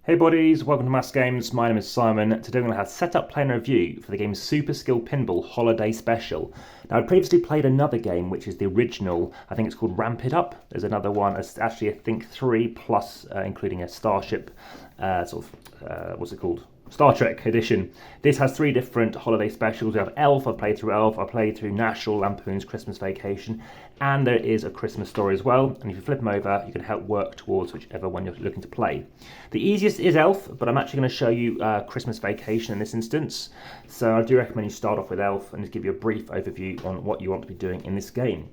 Hey buddies, welcome to AmassGames. My name is Simon. Today we're going to have setup, play and review for the game Super Skill Pinball Holiday Special. Now I previously played another game which is the original, I think it's called Ramp It Up. There's another one, it's actually I think 3 plus including a Starship, what's it called? Star Trek edition. This has 3 different holiday specials. We have Elf, I've played through Elf, I've played through National Lampoon's Christmas Vacation, and there is a Christmas story as well. And if you flip them over, you can help work towards whichever one you're looking to play. The easiest is Elf, but I'm actually going to show you Christmas Vacation in this instance. So I do recommend you start off with Elf and just give you a brief overview on what you want to be doing in this game.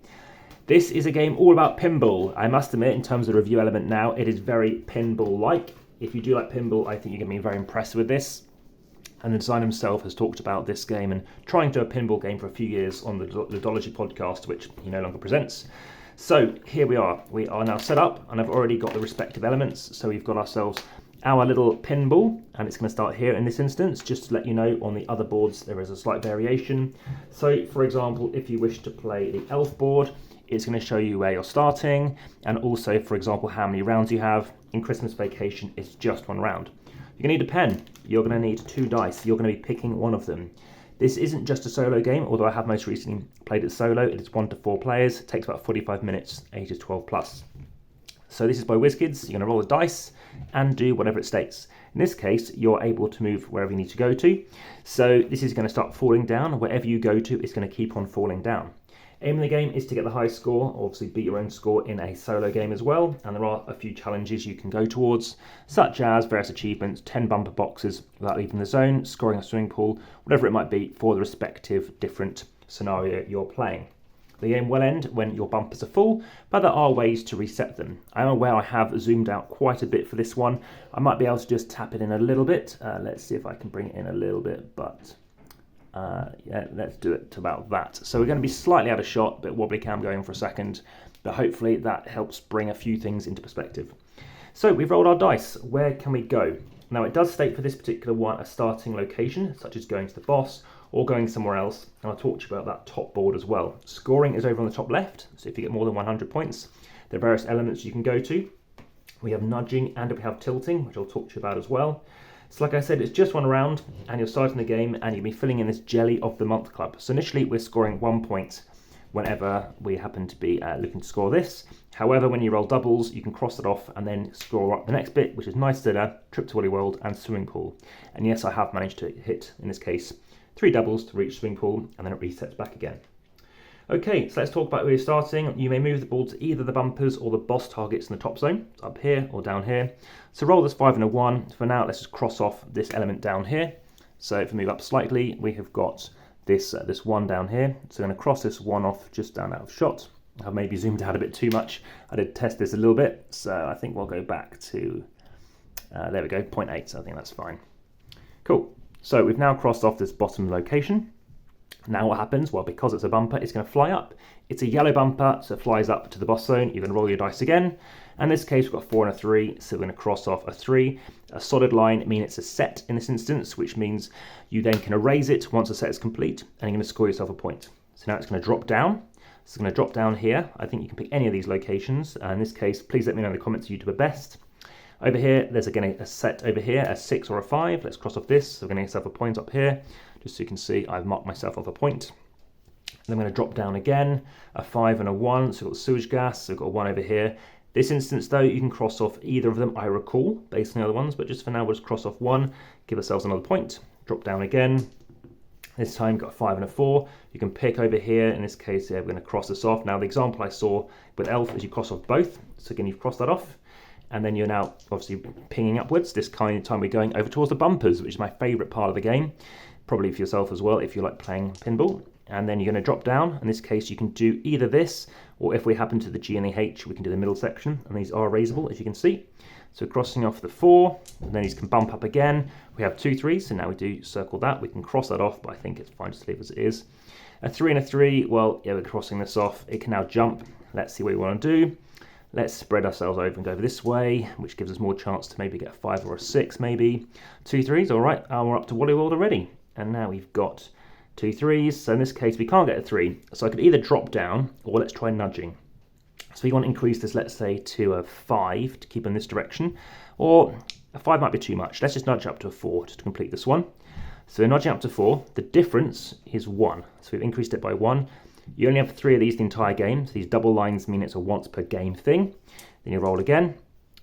This is a game all about pinball. I must admit, in terms of the review element now, it is very pinball-like. If you do like pinball, I think you're going to be very impressed with this. And the designer himself has talked about this game and trying to do a pinball game for a few years on the Ludology podcast, which he no longer presents. So here we are. We are now set up, and I've already got the respective elements. So we've got ourselves our little pinball, and it's going to start here in this instance. Just to let you know, on the other boards there is a slight variation. So for example, if you wish to play the Elf board, it's going to show you where you're starting, and also, for example, how many rounds you have. In Christmas Vacation, it's just 1 round. You're going to need a pen. You're going to need 2 dice. You're going to be picking one of them. This isn't just a solo game, although I have most recently played it solo. It is 1 to 4 players. It takes about 45 minutes, ages 12 plus. So this is by WizKids. You're going to roll the dice and do whatever it states. In this case, you're able to move wherever you need to go to. So this is going to start falling down. Wherever you go to, it's going to keep on falling down. Aim in the game is to get the high score, obviously beat your own score in a solo game as well, and there are a few challenges you can go towards, such as various achievements, 10 bumper boxes without leaving the zone, scoring a swimming pool, whatever it might be for the respective different scenario you're playing. The game will end when your bumpers are full, but there are ways to reset them. I am aware I have zoomed out quite a bit for this one. I might be able to just tap it in a little bit. Let's see if I can bring it in a little bit, but yeah, let's do it to about that. So we're going to be slightly out of shot, but wobbly cam going for a second, but hopefully that helps bring a few things into perspective. So we've rolled our dice. Where can we go? Now it does state for this particular one a starting location, such as going to the boss or going somewhere else, and I'll talk to you about that top board as well. Scoring is over on the top left, so if you get more than 100 points, there are various elements you can go to. We have nudging and we have tilting, which I'll talk to you about as well. So like I said, it's just 1 round, and you're starting the game, and you'll be filling in this Jelly of the Month club. So initially, we're scoring 1 point whenever we happen to be looking to score this. However, when you roll doubles, you can cross it off and then score up the next bit, which is Nice Dinner, Trip to Woolly World, and Swimming Pool. And yes, I have managed to hit, in this case, 3 doubles to reach Swimming Pool, and then it resets back again. Okay, so let's talk about where you're starting. You may move the ball to either the bumpers or the boss targets in the top zone, up here or down here. So roll this 5 and a 1. For now, let's just cross off this element down here. So if we move up slightly, we have got this 1 down here. So I'm going to cross this 1 off just down out of shot. I've maybe zoomed out a bit too much. I did test this a little bit, so I think we'll go back to, there we go, 0.8, so I think that's fine. Cool. So we've now crossed off this bottom location. Now what happens? Well, because it's a bumper, it's going to fly up. It's a yellow bumper, so it flies up to the boss zone. You're going to roll your dice again. And in this case, we've got 4 and a 3, so we're going to cross off a 3. A solid line means it's a set in this instance, which means you then can erase it once the set is complete, and you're going to score yourself a point. So now it's going to drop down. It's going to drop down here. I think you can pick any of these locations. In this case, please let me know in the comments you do the best. Over here, there's again a set over here, a 6 or a 5. Let's cross off this. So we're going to get yourself a point up here. Just so you can see, I've marked myself off a point. Then I'm going to drop down again, a 5 and a 1. So we've got sewage gas, so we've got a 1 over here. This instance though, you can cross off either of them, I recall, based on the other ones, but just for now, we'll just cross off 1, give ourselves another point, drop down again. This time, you've got a 5 and a 4. You can pick over here. In this case, yeah, we're going to cross this off. Now, the example I saw with Elf is you cross off both. So again, you've crossed that off. And then you're now obviously pinging upwards. This kind of time we're going over towards the bumpers, which is my favourite part of the game. Probably for yourself as well, if you like playing pinball. And then you're going to drop down. In this case, you can do either this, or if we happen to the G and the H, we can do the middle section. And these are erasable, as you can see. So crossing off the 4, and then these can bump up again. We have 2 3s, so now we do circle that. We can cross that off, but I think it's fine to leave as it is. A 3 and a 3, well, yeah, we're crossing this off. It can now jump. Let's see what we want to do. Let's spread ourselves over and go over this way, which gives us more chance to maybe get a 5 or a 6, maybe. 2 3s, all right, and we're up to Woolly World already. And now we've got 2 3s, so in this case we can't get a 3. So I could either drop down, or let's try nudging. So we want to increase this, let's say, to a 5 to keep in this direction, or A 5 might be too much. Let's just nudge up to a 4 just to complete this one. So we're nudging up to 4. The difference is 1. So we've increased it by 1. You only have 3 of these the entire game. So these double lines mean it's a once per game thing. Then you roll again.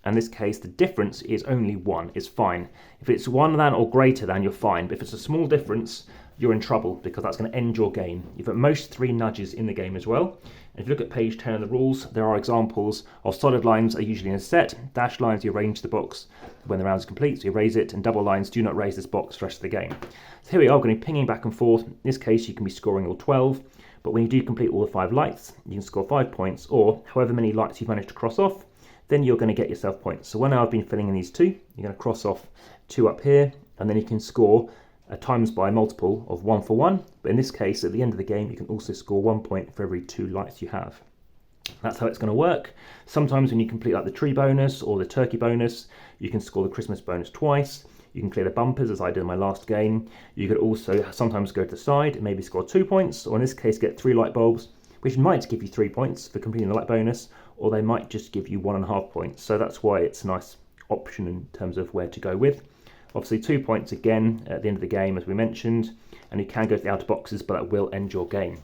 In this case, the difference is only 1. It's fine. If it's 1 than or greater than, you're fine. But if it's a small difference, you're in trouble because that's going to end your game. You've at most 3 nudges in the game as well. And if you look at page 10 of the rules, there are examples of solid lines are usually in a set. Dashed lines, you arrange the box when the round is complete, so you raise it. And double lines do not raise this box for the rest of the game. So here we are, going to be pinging back and forth. In this case, you can be scoring all 12. But when you do complete all the 5 lights, you can score 5 points, or however many lights you've managed to cross off, then you're going to get yourself points. So when I've been filling in these 2, you're going to cross off 2 up here, and then you can score a times by multiple of 1 for 1. But in this case, at the end of the game, you can also score 1 point for every 2 lights you have. That's how it's going to work. Sometimes when you complete like the tree bonus or the turkey bonus, you can score the Christmas bonus twice. You can clear the bumpers, as I did in my last game. You could also sometimes go to the side and maybe score 2 points, or in this case get 3 light bulbs, which might give you 3 points for completing the light bonus, or they might just give you 1.5 points. So that's why it's a nice option in terms of where to go with. Obviously 2 points again at the end of the game, as we mentioned, and you can go to the outer boxes, but that will end your game.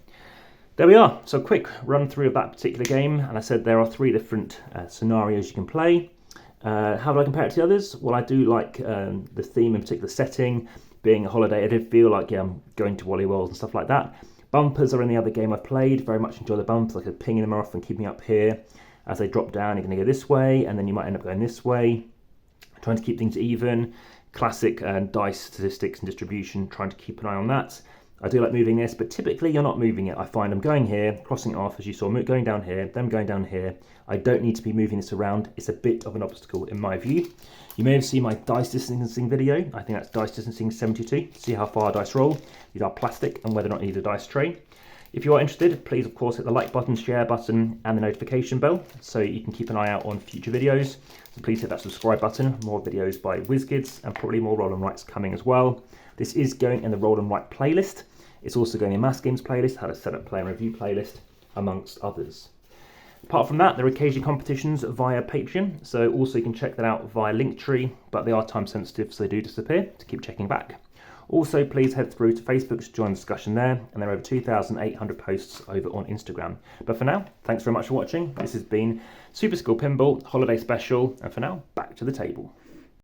There we are. So quick run through of that particular game, and I said there are 3 different scenarios you can play. How do I compare it to the others? Well, I do like the theme, in particular setting, being a holiday. I did feel like I'm going to Wally World and stuff like that. Bumpers are in the other game I played. Very much enjoy the bumpers, like pinging them off and keeping up here. As they drop down, you're going to go this way, and then you might end up going this way. Trying to keep things even. Classic dice statistics and distribution, trying to keep an eye on that. I do like moving this, but typically you're not moving it. I find I'm going here, crossing it off, as you saw, going down here, then going down here. I don't need to be moving this around. It's a bit of an obstacle in my view. You may have seen my dice distancing video. I think that's dice distancing 72. See how far dice roll. These are plastic and whether or not you need a dice tray. If you are interested, please of course hit the like button, share button and the notification bell so you can keep an eye out on future videos. So please hit that subscribe button. More videos by WizKids and probably more roll and writes coming as well. This is going in the roll and write playlist. It's also going in AmassGames playlist, how to set up play and review playlist, amongst others. Apart from that, there are occasionally competitions via Patreon, so also you can check that out via Linktree, but they are time sensitive, so they do disappear, to keep checking back. Also, please head through to Facebook to join the discussion there, and there are over 2,800 posts over on Instagram. But for now, thanks very much for watching. This has been Super Skill Pinball Holiday Special, and for now, back to the table.